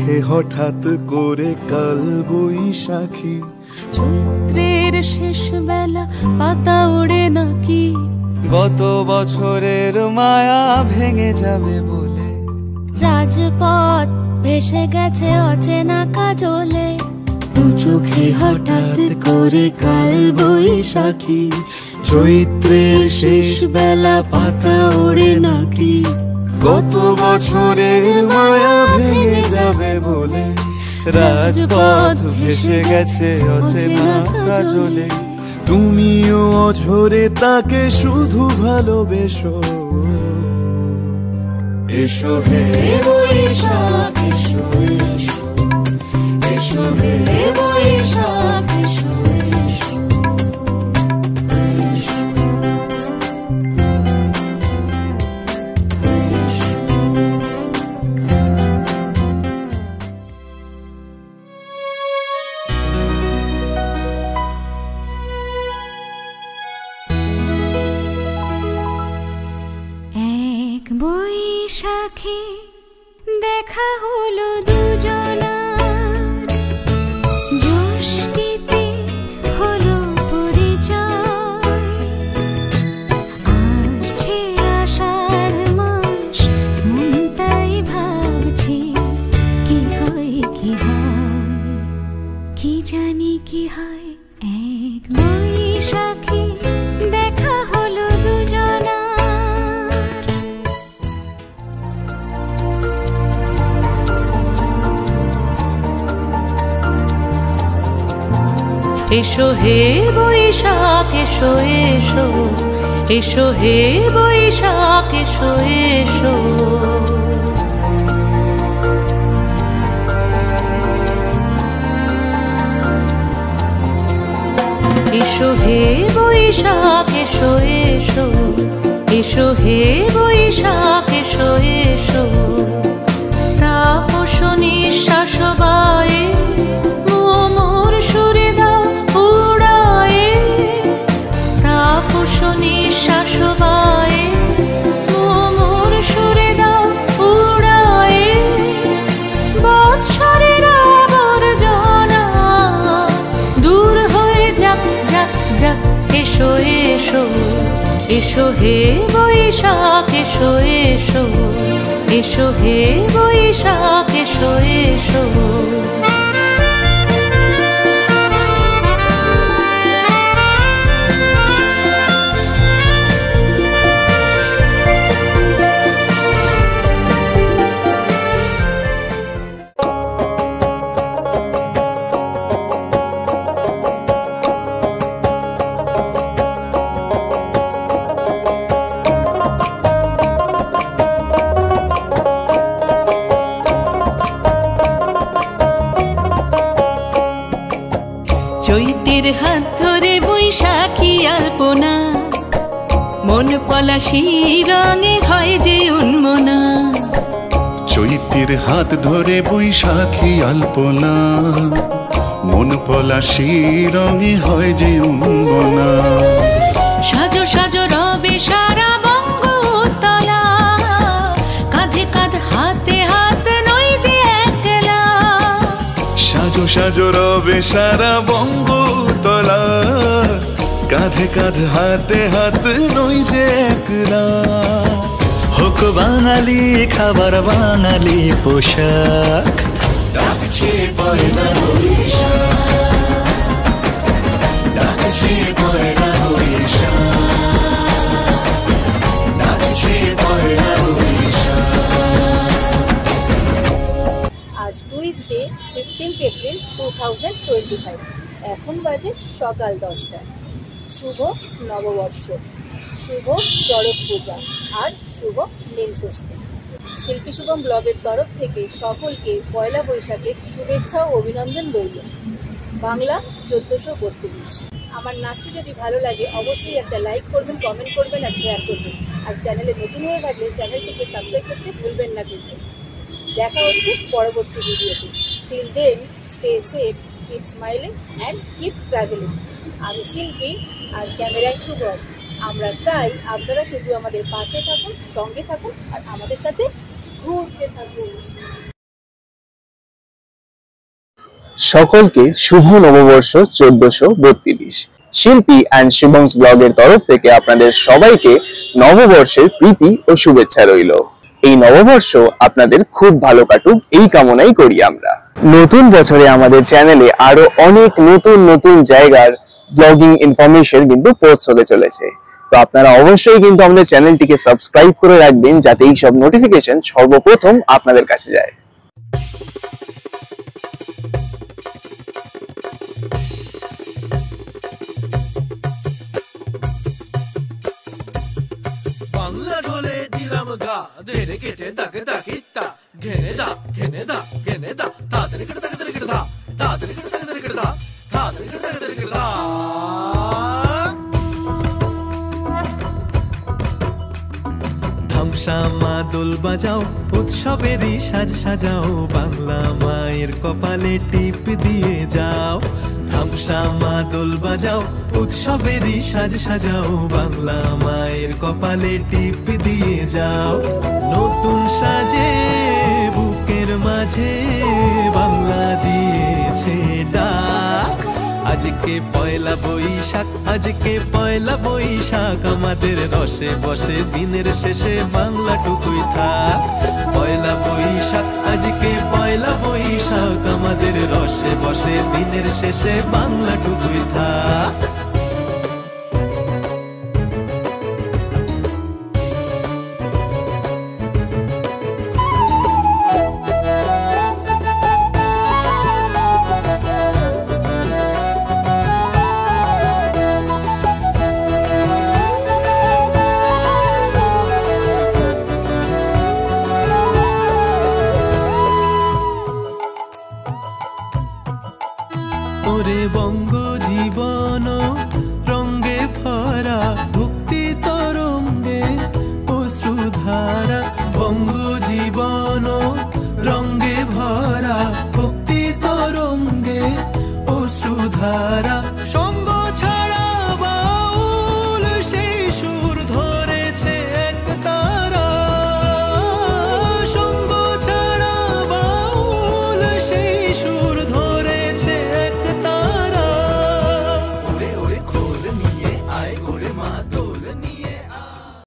চোখে হঠাৎ করে কাল বৈশাখী। চৈত্রের শেষ বেলা পাতা ওড়ে নাকি, গত বছরের মায়া ভেঙে যাবে বলে। রাজপথ ভেসে গেছে অচেনা কাজলে, দু চোখে হঠাৎ করে কাল বৈশাখী। চৈত্রের শেষ বেলা পাতা ওড়ে নাকি, গত বছরের মায়া ভেঙে যাবে বলে। রাজপথ ভেসে গেছে অচেনা কাজলে, তুমিও অঝরে তাকে শুধু ভালোবেসো। এসো হে বৈশাখ এসো এসো, এসো হে বৈশাখ এসো এসো। এক বৈশাখী দেখা হলো দুজনার, জ্যৈষ্ঠীতে হলো পরিচয়। আসছে আষাঢ় মাস, মন তাই ভাবছি কি হয় কি হয়, কি জানি কি হয়। এক বৈশাখী দেখা হলো দুজনার। এসো হে বৈশাখ এসো এসো, এসো হে বৈশাখ এসো এসো। এসো হে বৈশাখ এসো এসো, এসো হে বৈশাখ এসো এসো। তাপস নিঃশ্বাস বায়ে মোর সুরে দাও উড়ায়ে, তাপস নিঃশ্বাস বায়ে মোর সুরে দাও উড়ায়ে। বৎসরের আবর্জনা দূর হয়ে যাক যাক যাক। এসো এসো, এসো হে বৈশাখ এসো এসো, এসো হে বৈশাখ এসো এসো। চৈতের হাত ধরে বৈশাখী আলপনা, মন পলাশি রঙে হয় যে উন্মনা। চৈতের হাত ধরে বৈশাখী আলপনা, মন পলাশি রঙে হয় যে উন্মনা। সাজো সাজো রবে সারা বঙ্গতলা, কাঁধে কাঁধ হাতে হাত নই যে একলা। সাজো সাজো রবে সারা বঙ্গতলা, কাঁধে কাঁধ হাতে হাত নই যে একলা। হোক বাঙালি খাবার বাঙালি পোশাক, ডাকছে পয়লা বৈশাখ, ডাকছে পয়লা বৈশাখ, ডাকছে পয়লা বৈশাখ। আজ টুইসডে 15 এপ্রিল 2025। এখন বাজে সকাল 10টা। শুভ নববর্ষ, শুভ চড়ক পূজা আর শুভ নীল ষষ্ঠী। শিল্পী শুভম ব্লগের তরফ থেকে সকলকে পয়লা বৈশাখের শুভেচ্ছা ও অভিনন্দন রইল। বাংলা 1432। আমার নাচটি যদি ভালো লাগে অবশ্যই একটা লাইক করবেন, কমেন্ট করবেন আর শেয়ার করবেন। আর চ্যানেলে নতুন হয়ে থাকলে চ্যানেলটিকে সাবস্ক্রাইব করতে ভুলবেন না কিন্তু। দেখা হচ্ছে পরবর্তী ভিডিওতে। Till then stay safe, keep smiling and keep travelling. আমি শিল্পী আর ক্যামেরায় শুভম। আমরা চাই আপনারা শুধু আমাদের পাশে থাকুন, সঙ্গে থাকুন আর আমাদের সাথে ঘুরতে থাকুন। সকলকে শুভ নববর্ষ 1432। শিল্পী অ্যান্ড শিবমস ব্লগের তরফ থেকে আপনাদের সবাইকে নববর্ষের প্রীতি ও শুভেচ্ছা রইল। এই নববর্ষ আপনাদের খুব ভালো কাটুক এই কামনাই করি আমরা। নতুন বছরে আমাদের চ্যানেলে আরো অনেক নতুন নতুন জায়গার ব্লগিং ইনফরমেশন কিন্তু পোস্ট হতে চলেছে। তো আপনারা অবশ্যই কিন্তু আমাদের চ্যানেলটিকে সাবস্ক্রাইব করে রাখবেন যাতে এই সব নোটিফিকেশন সর্বপ্রথম আপনাদের কাছে যায়। বাংলা ঢোলে দিলাম গা ধেরে কেটে দাকে দাকিতা ঘেনে দা ঘেনে দা ঘেনে দা তাদের কেটে দাকে কেটে দা তাদের কেটে দাকে কেটে দা তাদের কেটে দাকে কেটে দা। ধামসা মা দোল বাজাও উৎসবেরই সাজ সাজাও বাংলা মায়ের কপালে টিপ দিয়ে যাও। ধামসা মা দোল বাজাও উৎসবেরই সাজ সাজাও বাংলা মায়ের কপালে টিপ দিয়ে যাও। নতুন সাজে বুকের মাঝে বাংলা দিয়েছে ডাক। আজকে পয়লা বৈশাখ আজকে পয়লা বৈশাখ আমাদের রসে বসে দিনের শেষে বাংলা টুকুই থাক। পয়লা বৈশাখ আজকে পয়লা বৈশাখ আমাদের রসে বসে দিনের শেষে বাংলা টুকুই থাক। ওরে বঙ্গ জীবন রঙ্গে ভরা ভক্তি তরঙ্গে অশ্রুধারা। বঙ্গ জীবন রঙ্গে ভরা ভক্তি তরঙ্গে অশ্রুধারা।